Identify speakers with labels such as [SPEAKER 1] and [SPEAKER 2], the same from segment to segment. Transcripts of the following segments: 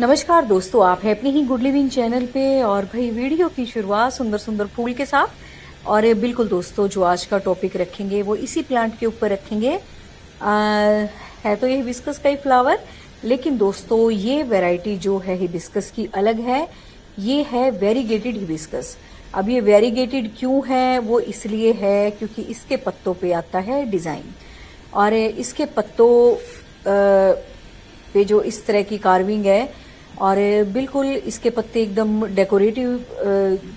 [SPEAKER 1] नमस्कार दोस्तों, आप हैं अपनी ही गुड लिविंग चैनल पे। और भाई वीडियो की शुरुआत सुंदर सुंदर फूल के साथ। और बिल्कुल दोस्तों, जो आज का टॉपिक रखेंगे वो इसी प्लांट के ऊपर रखेंगे। है तो ये हिबिस्कस का ही फ्लावर, लेकिन दोस्तों ये वैरायटी जो है हिबिस्कस की अलग है। ये है वेरीगेटेड हिबिस्कस। अब ये वेरीगेटेड क्यों है? वो इसलिए है क्योंकि इसके पत्तों पे आता है डिजाइन, और इसके पत्तों पे जो इस तरह की कार्विंग है, और बिल्कुल इसके पत्ते एकदम डेकोरेटिव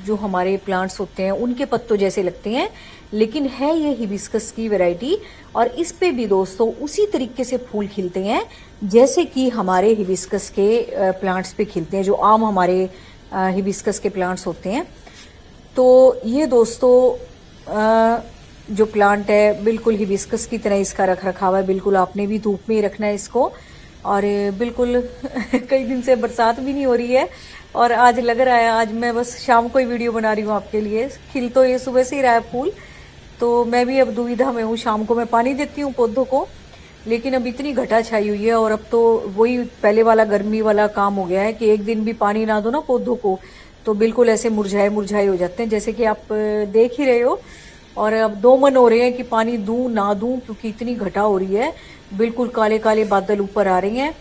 [SPEAKER 1] जो हमारे प्लांट्स होते हैं उनके पत्तों जैसे लगते हैं, लेकिन है ये हिबिस्कस की वैरायटी। और इस पे भी दोस्तों उसी तरीके से फूल खिलते हैं जैसे कि हमारे हिबिस्कस के प्लांट्स पे खिलते हैं, जो आम हमारे हिबिस्कस के प्लांट्स होते हैं। तो ये दोस्तों जो प्लांट है बिल्कुल हिबिस्कस की तरह इसका रख रखाव है। बिल्कुल आपने भी धूप में ही रखना है इसको। और बिल्कुल कई दिन से बरसात भी नहीं हो रही है, और आज लग रहा है आज मैं बस शाम को ही वीडियो बना रही हूँ आपके लिए। खिल तो ये सुबह से ही रहा है फूल, तो मैं भी अब दुविधा में हूँ। शाम को मैं पानी देती हूँ पौधों को, लेकिन अब इतनी घटा छाई हुई है, और अब तो वही पहले वाला गर्मी वाला काम हो गया है कि एक दिन भी पानी ना दो ना पौधों को तो बिल्कुल ऐसे मुरझाए मुरझाए हो जाते हैं, जैसे कि आप देख ही रहे हो। और अब दो मन हो रहे हैं कि पानी दूं ना दूं, क्योंकि इतनी घटा हो रही है। बिल्कुल काले काले बादल ऊपर आ रहे हैं,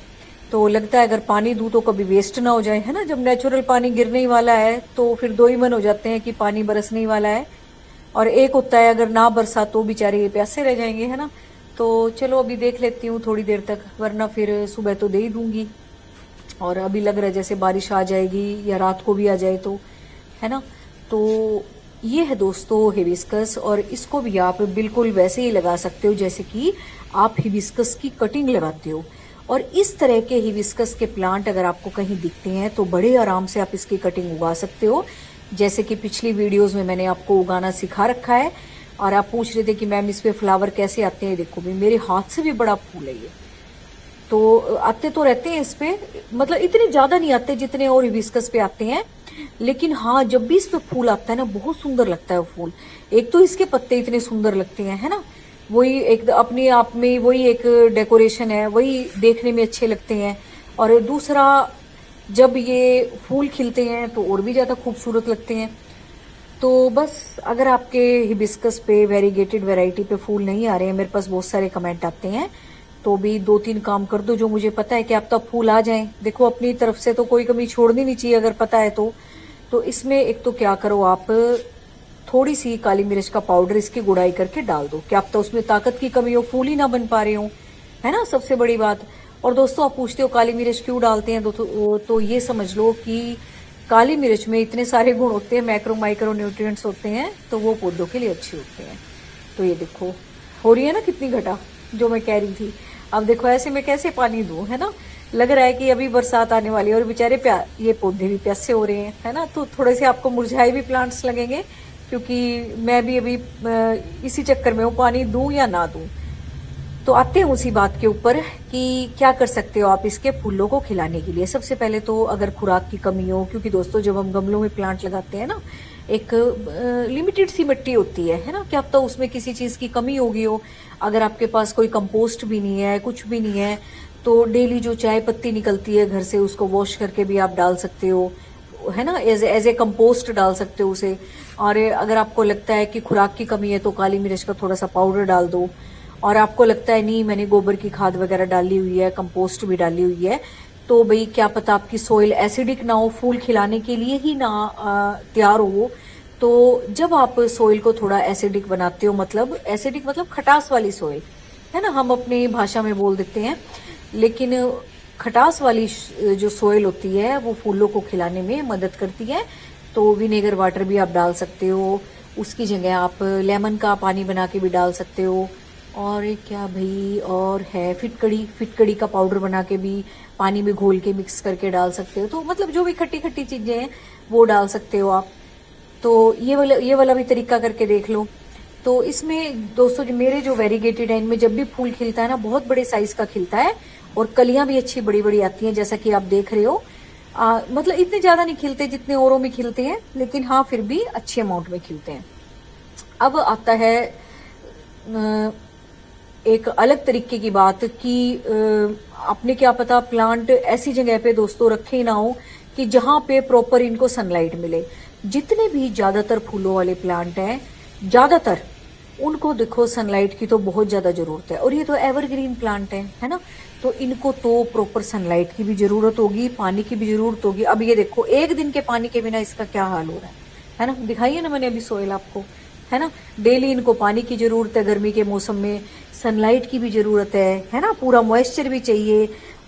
[SPEAKER 1] तो लगता है अगर पानी दूं तो कभी वेस्ट ना हो जाए, है ना। जब नेचुरल पानी गिरने ही वाला है तो फिर दो ही मन हो जाते हैं कि पानी बरसने ही वाला है, और एक होता है अगर ना बरसा तो बेचारे प्यासे रह जाएंगे, है ना। तो चलो अभी देख लेती हूँ थोड़ी देर तक, वरना फिर सुबह तो दे ही दूंगी। और अभी लग रहा है जैसे बारिश आ जाएगी या रात को भी आ जाए तो, है ना। तो ये है दोस्तों हिबिस्कस, और इसको भी आप बिल्कुल वैसे ही लगा सकते हो जैसे कि आप हिबिस्कस की कटिंग लगाते हो। और इस तरह के हिबिस्कस के प्लांट अगर आपको कहीं दिखते हैं तो बड़े आराम से आप इसकी कटिंग उगा सकते हो, जैसे कि पिछली वीडियोस में मैंने आपको उगाना सिखा रखा है। और आप पूछ रहे थे कि मैम इस पे फ्लावर कैसे आते हैं। देखो भी मेरे हाथ से भी बड़ा फूल है ये, तो आते तो रहते हैं इस पे, मतलब इतने ज्यादा नहीं आते जितने और हिबिस्कस पे आते हैं, लेकिन हाँ जब भी इस पे फूल आता है ना बहुत सुंदर लगता है वो फूल। एक तो इसके पत्ते इतने सुंदर लगते हैं, है ना, वही एक अपने आप में वही एक डेकोरेशन है, वही देखने में अच्छे लगते हैं। और दूसरा जब ये फूल खिलते हैं तो और भी ज्यादा खूबसूरत लगते हैं। तो बस अगर आपके हिबिस्कस पे वेरीगेटेड वैरायटी पे फूल नहीं आ रहे हैं, मेरे पास बहुत सारे कमेंट आते हैं, तो भी दो तीन काम कर दो जो मुझे पता है कि आप तब फूल आ जाएं। देखो अपनी तरफ से तो कोई कमी छोड़नी नहीं चाहिए अगर पता है तो इसमें एक तो क्या करो आप, थोड़ी सी काली मिर्च का पाउडर इसकी गुड़ाई करके डाल दो। क्या पता उसमें ताकत की कमी हो, फूल ही ना बन पा रहे हो, है ना, सबसे बड़ी बात। और दोस्तों आप पूछते हो काली मिर्च क्यों डालते हैं, तो ये समझ लो कि काली मिर्च में इतने सारे गुण होते हैं, मैक्रो माइक्रो न्यूट्रिएंट्स होते हैं, तो वो पौधों के लिए अच्छे होते हैं। तो ये देखो हो रही है ना कितनी घटा, जो मैं कह रही थी। अब देखो ऐसे में कैसे पानी दूं, है ना। लग रहा है कि अभी बरसात आने वाली है, और बेचारे ये पौधे भी प्यासे हो रहे हैं, है ना। तो थोड़े से आपको मुरझाए भी प्लांट्स लगेंगे, क्योंकि मैं भी अभी इसी चक्कर में हूँ, पानी दूं या ना दूं। तो आते हैं उसी बात के ऊपर कि क्या कर सकते हो आप इसके फूलों को खिलाने के लिए। सबसे पहले तो अगर खुराक की कमी हो, क्योंकि दोस्तों जब हम गमलों में प्लांट लगाते हैं ना, एक लिमिटेड सी मिट्टी होती है ना, क्या तो उसमें किसी चीज की कमी होगी हो। अगर आपके पास कोई कंपोस्ट भी नहीं है, कुछ भी नहीं है, तो डेली जो चाय पत्ती निकलती है घर से उसको वॉश करके भी आप डाल सकते हो, है ना, एज ए कंपोस्ट डाल सकते हो उसे। और अगर आपको लगता है कि खुराक की कमी है तो काली मिर्च का थोड़ा सा पाउडर डाल दो। और आपको लगता है नहीं मैंने गोबर की खाद वगैरह डाली हुई है, कंपोस्ट भी डाली हुई है, तो भाई क्या पता आपकी सोइल एसिडिक ना हो, फूल खिलाने के लिए ही ना तैयार हो। तो जब आप सोइल को थोड़ा एसिडिक बनाते हो, मतलब एसिडिक मतलब खटास वाली सोइल, है ना, हम अपनी भाषा में बोल देते हैं, लेकिन खटास वाली जो सोइल होती है वो फूलों को खिलाने में मदद करती है। तो विनेगर वाटर भी आप डाल सकते हो, उसकी जगह आप लेमन का पानी बना के भी डाल सकते हो। और क्या भाई और है फिटकड़ी का पाउडर बना के भी पानी में घोल के मिक्स करके डाल सकते हो। तो मतलब जो भी खट्टी खट्टी चीजें हैं वो डाल सकते हो आप। तो ये वाला भी तरीका करके देख लो। तो इसमें दोस्तों जो मेरे जो वेरीगेटेड है इनमें जब भी फूल खिलता है ना बहुत बड़े साइज का खिलता है, और कलियां भी अच्छी बड़ी बड़ी आती हैं, जैसा कि आप देख रहे हो। मतलब इतने ज्यादा नहीं खिलते जितने औरों में खिलते हैं, लेकिन हाँ फिर भी अच्छे अमाउंट में खिलते हैं। अब आता है एक अलग तरीके की बात कि आपने क्या पता प्लांट ऐसी जगह पे दोस्तों रखे ना हो कि जहां पे प्रॉपर इनको सनलाइट मिले। जितने भी ज्यादातर फूलों वाले प्लांट हैं, ज्यादातर उनको देखो सनलाइट की तो बहुत ज्यादा जरूरत है, और ये तो एवरग्रीन प्लांट है ना, तो इनको तो प्रॉपर सनलाइट की भी जरूरत होगी, पानी की भी जरूरत होगी। अब ये देखो एक दिन के पानी के बिना इसका क्या हाल हो रहा है ना, दिखाइए ना मैंने अभी सोयल आपको, है ना। डेली इनको पानी की जरूरत है, गर्मी के मौसम में सनलाइट की भी जरूरत है ना, पूरा मॉइस्चर भी चाहिए,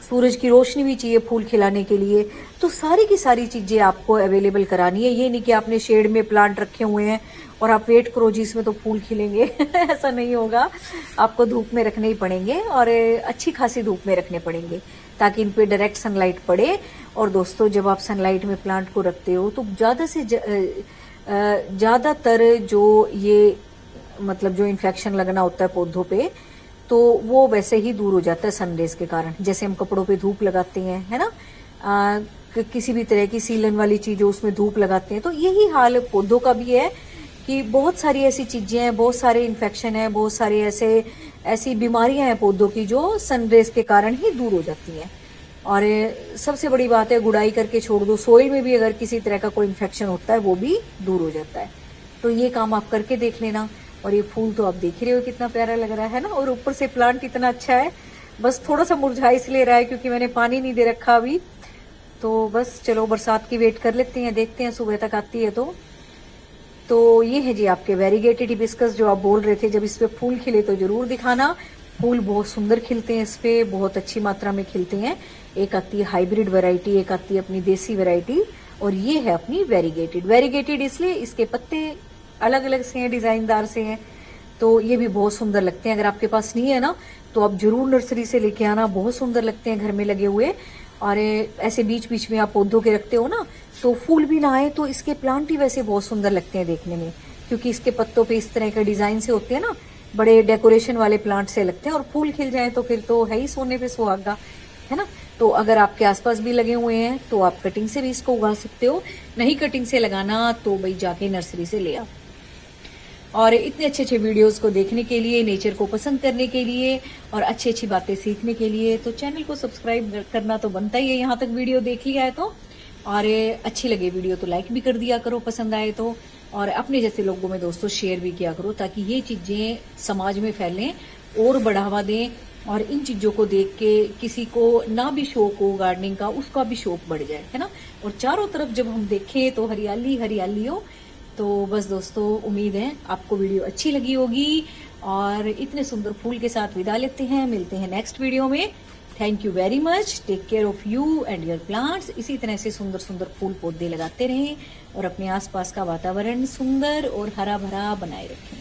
[SPEAKER 1] सूरज की रोशनी भी चाहिए फूल खिलाने के लिए। तो सारी की सारी चीजें आपको अवेलेबल करानी है। ये नहीं कि आपने शेड में प्लांट रखे हुए हैं और आप वेट करो जी इसमें तो फूल खिलेंगे ऐसा नहीं होगा, आपको धूप में रखने ही पड़ेंगे, और अच्छी खासी धूप में रखने पड़ेंगे ताकि इन पे डायरेक्ट सनलाइट पड़े। और दोस्तों जब आप सनलाइट में प्लांट को रखते हो तो ज्यादातर जो ये मतलब जो इन्फेक्शन लगना होता है पौधों पे, तो वो वैसे ही दूर हो जाता है सनरेज के कारण। जैसे हम कपड़ों पे धूप लगाते हैं, है ना, किसी भी तरह की सीलन वाली चीज हो उसमें धूप लगाते हैं, तो यही हाल पौधों का भी है कि बहुत सारी ऐसी चीजें हैं, बहुत सारे इन्फेक्शन है, बहुत सारे ऐसी बीमारियां हैं पौधों की जो सनरेज के कारण ही दूर हो जाती हैं। और सबसे बड़ी बात है गुड़ाई करके छोड़ दो, सोइल में भी अगर किसी तरह का कोई इन्फेक्शन होता है वो भी दूर हो जाता है। तो ये काम आप करके देख लेना। और ये फूल तो आप देख रहे हो कितना प्यारा लग रहा है ना, और ऊपर से प्लांट इतना अच्छा है, बस थोड़ा सा मुरझा इसलिए रहा है क्योंकि मैंने पानी नहीं दे रखा अभी। तो बस चलो बरसात की वेट कर लेते हैं, देखते हैं सुबह तक आती है तो ये है जी आपके वेरीगेटेड हिबिस्कस जो आप बोल रहे थे। जब इस पे फूल खिले तो जरूर दिखाना, फूल बहुत सुंदर खिलते हैं, इस पे बहुत अच्छी मात्रा में खिलते हैं। एक आती है हाइब्रिड वैरायटी, एक आती है अपनी देसी वैरायटी, और ये है अपनी वेरीगेटेड। वेरीगेटेड इसलिए इसके पत्ते अलग अलग से हैं, डिजाइनदार से हैं, तो ये भी बहुत सुंदर लगते हैं। अगर आपके पास नहीं है ना तो आप जरूर नर्सरी से लेके आना, बहुत सुंदर लगते हैं घर में लगे हुए। और ऐसे बीच बीच में आप पौधों के रखते हो ना तो फूल भी ना आए तो इसके प्लांट ही वैसे बहुत सुंदर लगते हैं देखने में, क्योंकि इसके पत्तों पे इस तरह के डिजाइन से होते हैं ना, बड़े डेकोरेशन वाले प्लांट से लगते हैं। और फूल खिल जाए तो फिर तो है ही सोने पे सुहागा, है ना। तो अगर आपके आसपास भी लगे हुए हैं तो आप कटिंग से भी इसको उगा सकते हो, नहीं कटिंग से लगाना तो भाई जाके नर्सरी से ले आओ। और इतने अच्छे अच्छे वीडियोस को देखने के लिए, नेचर को पसंद करने के लिए और अच्छी अच्छी बातें सीखने के लिए तो चैनल को सब्सक्राइब करना तो बनता ही है। यहाँ तक वीडियो देख लिया है तो, और अच्छी लगे वीडियो तो लाइक भी कर दिया करो पसंद आए तो, और अपने जैसे लोगों में दोस्तों शेयर भी किया करो ताकि ये चीजें समाज में फैलें और बढ़ावा दें। और इन चीजों को देख के किसी को ना भी शौक हो गार्डनिंग का, उसका भी शौक बढ़ जाए, है ना। और चारों तरफ जब हम देखें तो हरियाली हरियाली हो। तो बस दोस्तों उम्मीद है आपको वीडियो अच्छी लगी होगी, और इतने सुंदर फूल के साथ विदा लेते हैं, मिलते हैं नेक्स्ट वीडियो में। Thank you very much, take care of you and your plants. इसी तरह से सुंदर सुंदर फूल पौधे लगाते रहें और अपने आसपास का वातावरण सुंदर और हरा भरा बनाए रखें।